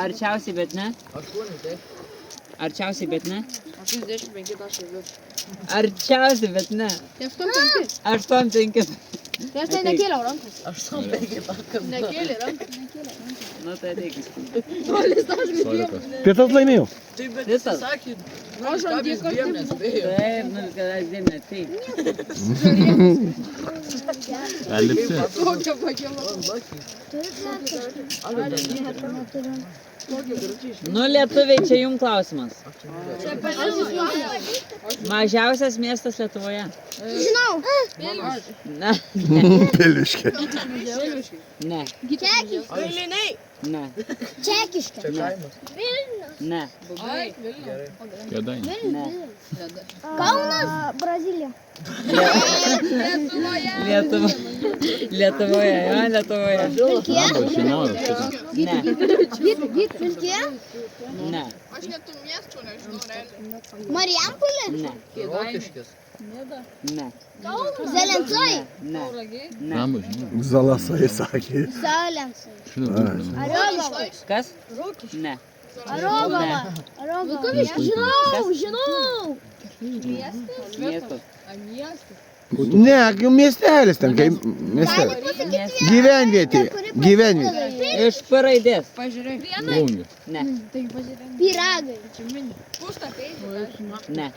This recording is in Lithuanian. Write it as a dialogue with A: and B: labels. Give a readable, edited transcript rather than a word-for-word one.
A: Arčiausiai, bet ne. Arčiausiai, bet ne.
B: 85 taškai virš.
A: Arčiausiai, bet ne. 8-5.
B: Tai aš tai nekėliau rankos.
C: 8-5 taškai.
B: Nekėlė rankos.
A: Nu, tai ateikis.
B: Brolis taškai dviem.
D: Pietas laimėjau.
C: Taip, bet
A: Visas.
C: jis sakė,
B: Aš ant tiek
C: dviem nespėjo.
A: Taip, 0,2 metai.
D: Perlipsi.
B: Kokia pakėla.
A: Nu, lietuviai, čia jums klausimas. Mažiausias miestas Lietuvoje.
E: Žinau.
A: Ne.
D: Piliškė.
A: Ne.
E: Čekis.
A: Ne.
E: Čekiška.
A: Ne.
B: Ai, Vilnius.
D: Kėdainiai.
A: Ne.
E: Kaunas. Brazilija.
A: Lietuva. Lietuvoje, jo, Lietuvoje.
E: Vilkija.
D: Žinojau šitą.
A: Ne.
E: Vilkija.
A: Ne.
B: Aš net tų miestų nežinau, realiai.
E: Marijampolė.
A: Ne.
C: Rokiškis.
A: Ne.
E: Zelencai.
A: Ne. Ne.
D: Rambu, žinau.
F: Zalasai sakė.
E: Zelencai.
D: Šitą.
E: Arogova.
A: Kas? Ne.
E: Arogova. Arogova. Žinau.
A: Miestas.
F: Ne, miestelis ten, kai miestelis. Gyvenvietė. Gyvenvietė.
A: Iš P raidės.
B: Pažiūrėk.
D: Plungė.
A: Ne.
E: Pyragai.
A: Ne.